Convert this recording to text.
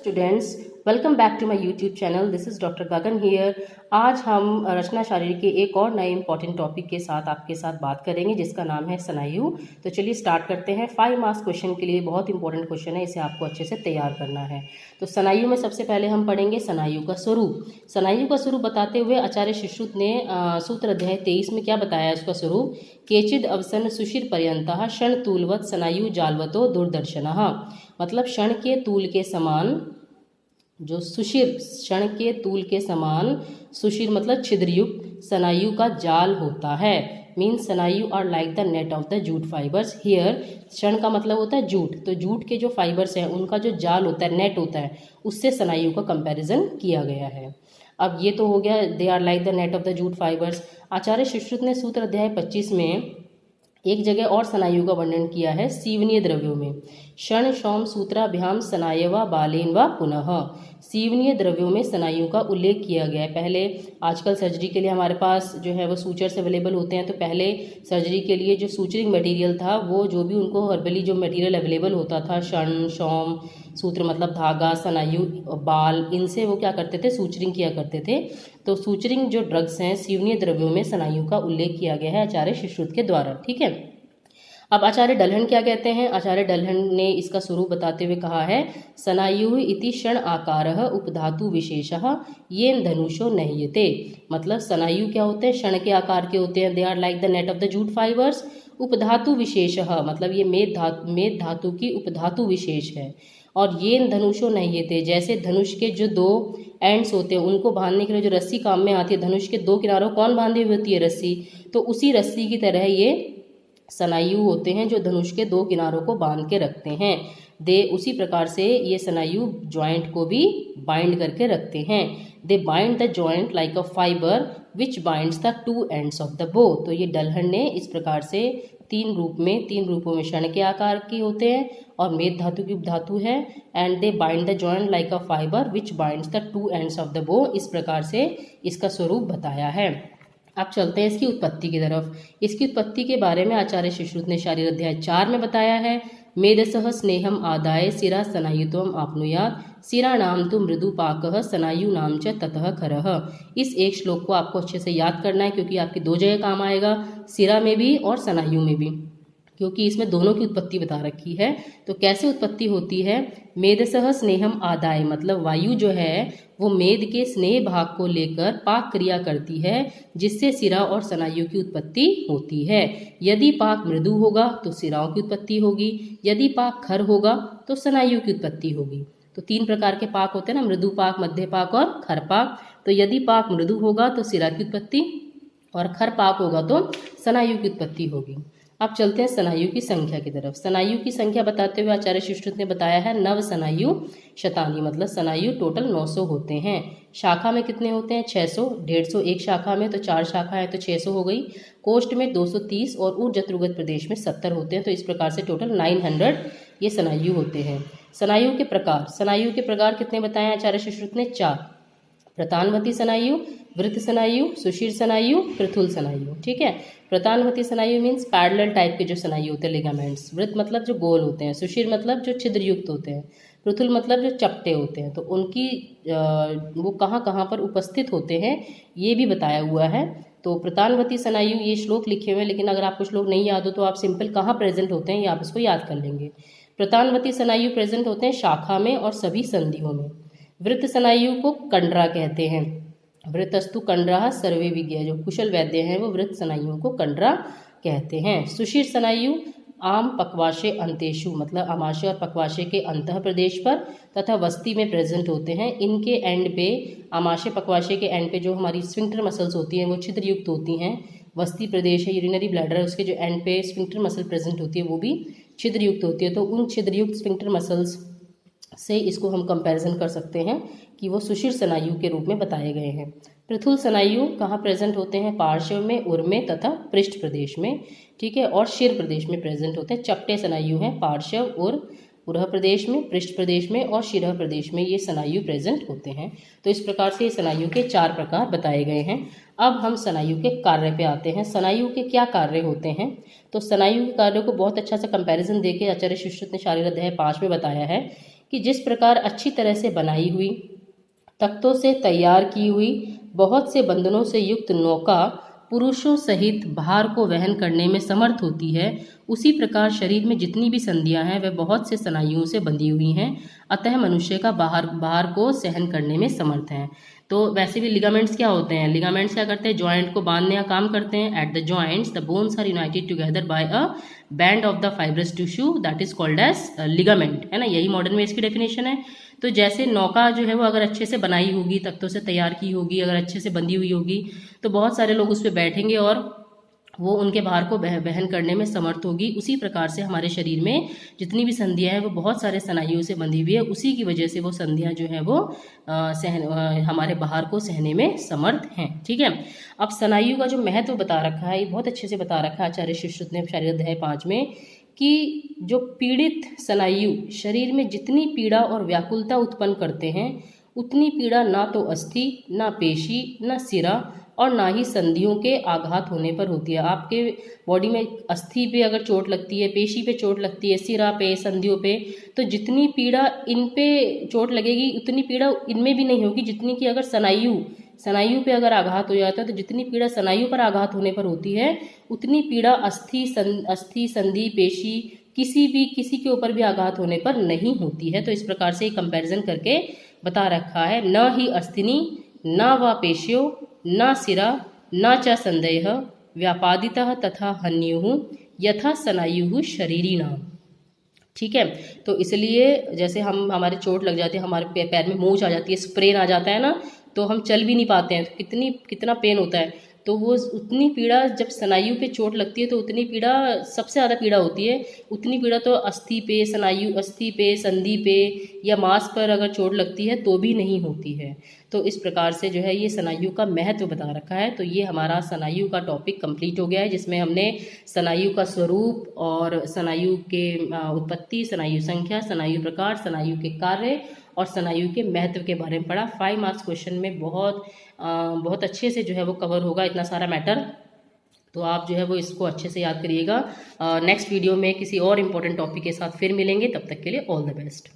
Students, welcome back to my YouTube channel. This is doctor Gagan here. आज हम रचना शारीर के एक और नए इंपॉर्टेंट टॉपिक के साथ आपके साथ बात करेंगे जिसका नाम है स्नायु। तो चलिए स्टार्ट करते हैं। 5 मार्क्स क्वेश्चन के लिए बहुत इंपॉर्टेंट क्वेश्चन है, इसे आपको अच्छे से तैयार करना है। तो स्नायु में सबसे पहले हम पढ़ेंगे स्नायु का स्वरूप। स्नायु का स्वरूप बताते हुए आचार्य सुश्रुत ने सूत्र अध्याय 23 में क्या बताया उसका स्वरूप? केचिद अवसन सुशिर पर्यंतः क्षण तूलवत स्नायु जालवतो दूरदर्शनः। मतलब क्षण के तूल के समान, जो सुशिर क्षण के तूल के समान, सुशिर मतलब छिद्रयुक्त स्नायु का जाल होता है। मीन्स स्नायु are like the net of the jute fibres. Here क्षण का मतलब होता है जूट, तो जूट के जो फाइबर्स हैं उनका जो जाल होता है, नेट होता है, उससे स्नायु का कंपैरिजन किया गया है। अब ये तो हो गया, they are like the net of the jute fibres. Acharya Sushruta ने सूत्र अध्याय 25 में एक जगह और स्नायु का वर्णन किया है सीवनीय द्रव्यों में। क्षण सौम सूत्राभ्याम स्नायवा बालेन व पुनः। सीवनीय द्रव्यों में स्नायु का उल्लेख किया गया है। पहले आजकल सर्जरी के लिए हमारे पास जो है वो सूचर्स अवेलेबल होते हैं, तो पहले सर्जरी के लिए जो सूचरिंग मटेरियल था, वो जो भी उनको हर्बली जो मटेरियल अवेलेबल होता था, क्षण सौम सूत्र मतलब धागा, स्नायु, बाल, इनसे वो क्या करते थे, सूचरिंग किया करते थे। तो सूचरिंग जो ड्रग्स हैं, सीवनीय द्रव्यों में स्नायु का उल्लेख किया गया है आचार्य सुश्रुत के द्वारा। ठीक है। अब आचार्य डल्हन क्या कहते हैं? आचार्य डल्हन ने इसका स्वरूप बताते हुए कहा है, स्नायु इति क्षण आकारः उपधातु विशेषः येन धनुषो नह्यते। मतलब स्नायु क्या होते हैं? क्षण के आकार के होते हैं। They are like the net of the jute fibres. उपधातु विशेषः मतलब ये मेद धातु की उपधातु विशेष है। और येन धनुषो नह्यते, जैसे धनुष के जो 2 एंड्स होते हैं उनको बांधने के लिए जो रस्सी काम में आती है, धनुष के 2 किनारों कौन बांधे हुए होती है? रस्सी। तो उसी रस्सी की तरह ये स्नायु होते हैं जो धनुष के 2 किनारों को बांध के रखते हैं। दे उसी प्रकार से ये स्नायु जॉइंट को भी बाइंड करके रखते हैं। दे bind the joint like a fibre which binds the 2 ends of the बो। तो ये डल्हन ने इस प्रकार से 3 रूपों में क्षण के आकार के होते हैं और मेद धातु की उपधातु है। And they bind the joint like a fibre which binds the 2 ends of the बो। इस प्रकार से इसका स्वरूप बताया है। अब चलते हैं इसकी उत्पत्ति की तरफ। इसकी उत्पत्ति के बारे में आचार्य सुश्रुत ने शारीर अध्याय 4 में बताया है, मेदसह स्नेहम आदाय सिरा स्नायुत्वम आपनुयात् सिराणाम तु मृदुपाकः स्नायुनाम च ततः खरः। इस एक श्लोक को आपको अच्छे से याद करना है क्योंकि आपकी 2 जगह काम आएगा, सिरा में भी और स्नायु में भी, क्योंकि इसमें दोनों की उत्पत्ति बता रखी है। तो कैसे उत्पत्ति होती है? मेदसह स्नेहम आदाय मतलब वायु जो है वो मेद के स्नेह भाग को लेकर पाक क्रिया करती है, जिससे सिरा और स्नायु की उत्पत्ति होती है। यदि पाक मृदु होगा तो सिराओं की उत्पत्ति होगी, यदि पाक खर होगा तो स्नायु की उत्पत्ति होगी। तो 3 प्रकार के पाक होते हैं ना, मृदु पाक, मध्य पाक और खर पाक। तो यदि पाक मृदु होगा तो सिरा की उत्पत्ति और खर पाक होगा तो स्नायु की उत्पत्ति होगी। अब चलते हैं स्नायु की संख्या की तरफ। स्नायु की संख्या बताते हुए आचार्य सुश्रुत ने बताया है, नव स्नायु शतानी मतलब स्नायु टोटल 900 होते हैं। शाखा में कितने होते हैं? 600। 150 एक शाखा में, तो 4 शाखा है तो 600 हो गई। कोष्ठ में 230 और ऊर्जत्रुगत प्रदेश में 70 होते हैं। तो इस प्रकार से टोटल 900 ये स्नायु होते हैं। स्नायु के प्रकार कितने बताए आचार्य सुश्रुत ने? 4। प्रतानवती स्नायु, वृत्त स्नायु, सुशिर स्नायु, पृथुल स्नायु। ठीक है। प्रतानवती स्नायु मीन्स पैरेलल टाइप के जो स्नायु होते हैं, लिगामेंट्स। वृत्त मतलब जो गोल होते हैं, सुशिर मतलब जो छिद्रयुक्त होते हैं, पृथुल मतलब जो चपटे होते हैं। तो उनकी वो कहाँ कहाँ पर उपस्थित होते हैं ये भी बताया हुआ है। तो प्रतानवती स्नायु ये श्लोक लिखे हुए हैं, लेकिन अगर आपको श्लोक नहीं याद हो तो आप सिंपल कहाँ प्रेजेंट होते हैं ये आप इसको याद कर लेंगे। प्रतानवती स्नायु प्रेजेंट होते हैं शाखा में और सभी संधियों में। वृत्त स्नायु को कंडरा कहते हैं। वृत्तस्तु कंडरा सर्वे विज्ञ, जो कुशल वैद्य हैं वो वृत्त स्नायुओं को कंडरा कहते हैं। सुशिर स्नायु आम पक्वाशय अंतेशु मतलब आमाशय और पक्वाशय के अंतः प्रदेश पर तथा वस्ती में प्रेजेंट होते हैं। इनके एंड पे, आमाशय पक्वाशय के एंड पे जो हमारी स्फिंक्टर मसल्स होती हैं वो छिद्रयुक्त होती हैं। वस्ती प्रदेश है, यूरिनरी ब्लैडर है, उसके जो एंड पे स्फिंक्टर मसल प्रेजेंट होती है वो भी छिद्रयुक्त होती है। तो उन छिद्रयुक्त स्फिंक्टर मसल्स से इसको हम कंपैरिजन कर सकते हैं कि वो सुशिर स्नायु के रूप में बताए गए हैं। पृथुल स्नायु कहाँ प्रेजेंट होते हैं? पार्श्व में, उर में तथा पृष्ठ प्रदेश में। ठीक है। और शिर प्रदेश में प्रेजेंट होते हैं। चपटे स्नायु हैं पार्श्व, उर, उरह प्रदेश में, पृष्ठ प्रदेश में और शिरह प्रदेश में ये स्नायु प्रेजेंट होते हैं। तो इस प्रकार से स्नायु के 4 प्रकार बताए गए हैं। अब हम स्नायु के कार्य पे आते हैं। स्नायु के क्या कार्य होते हैं? तो स्नायु के कार्यों को बहुत अच्छा सा कंपैरिजन देके आचार्य सुश्रुत ने शारीर अध्याय 5 में बताया है। कि जिस प्रकार अच्छी तरह से बनाई हुई, तख्तों से तैयार की हुई, बहुत से बंधनों से युक्त नौका पुरुषों सहित भार को वहन करने में समर्थ होती है, उसी प्रकार शरीर में जितनी भी संधियां हैं वह बहुत से स्नायुओं से बंधी हुई हैं, अतः मनुष्य का भार को सहन करने में समर्थ हैं। तो वैसे भी लिगामेंट्स क्या होते हैं? लिगामेंट्स क्या करते हैं? जॉइंट को बांधने का काम करते हैं। At the joints the bones are united together by a band of the fibrous tissue that is called as ligament, है ना। यही मॉडर्न में इसकी डेफिनेशन है। तो जैसे नौका जो है वो अगर अच्छे से बनाई होगी, तख्तों से तैयार की होगी, अगर अच्छे से बंधी हुई होगी, तो बहुत सारे लोग उस पर बैठेंगे और वो उनके भार को वहन करने में समर्थ होगी। उसी प्रकार से हमारे शरीर में जितनी भी संधियां हैं वो बहुत सारे स्नायुओं से बंधी हुई है, उसी की वजह से वो संधियां जो है वो हमारे भार को सहने में समर्थ हैं। ठीक है। अब स्नायु का जो महत्व बता रखा है, ये बहुत अच्छे से बता रखा है आचार्य सुश्रुत ने शारीर अध्याय 5 में, कि जो पीड़ित स्नायु शरीर में जितनी पीड़ा और व्याकुलता उत्पन्न करते हैं, उतनी पीड़ा ना तो अस्थि, ना पेशी, ना सिरा और ना ही संधियों के आघात होने पर होती है। आपके बॉडी में अस्थि पे अगर चोट लगती है, पेशी पे चोट लगती है, सिरा पे, संधियों पे, तो जितनी पीड़ा इन पे चोट लगेगी उतनी पीड़ा इनमें भी नहीं होगी जितनी कि अगर स्नायु पे अगर आघात हो जाता है, तो जितनी पीड़ा स्नायु पर आघात होने पर होती है, उतनी पीड़ा अस्थि, संधि, पेशी किसी के ऊपर भी आघात होने पर नहीं होती है। तो इस प्रकार से कंपैरिजन करके बता रखा है। न ही अस्थिनी, न व पेशियो, न सिरा, न च संदेह व्यापादितः तथा हन्युः यथा स्नायुः शरीरिणाम्। ठीक है। तो इसलिए जैसे हमारे चोट लग जाती है, हमारे पैर में मोच आ जाती है, स्प्रेन आ जाता है ना, तो हम चल भी नहीं पाते हैं, तो कितना पेन होता है। तो वो उतनी पीड़ा जब स्नायु पे चोट लगती है तो उतनी पीड़ा, सबसे ज़्यादा पीड़ा होती है, उतनी पीड़ा तो अस्थि पे, अस्थि पे, संधि पे या मांस पर अगर चोट लगती है तो भी नहीं होती है। तो इस प्रकार से जो है ये स्नायु का महत्व बता रखा है। तो ये हमारा स्नायु का टॉपिक कंप्लीट हो गया है, जिसमें हमने स्नायु का स्वरूप और स्नायु के उत्पत्ति, स्नायु संख्या, स्नायु प्रकार, स्नायु के कार्य और स्नायु के महत्व के बारे में पढ़ा। 5 मार्क्स क्वेश्चन में बहुत अच्छे से जो है वो कवर होगा इतना सारा मैटर। तो आप जो है वो इसको अच्छे से याद करिएगा। नेक्स्ट वीडियो में किसी और इम्पोर्टेंट टॉपिक के साथ फिर मिलेंगे, तब तक के लिए ऑल द बेस्ट।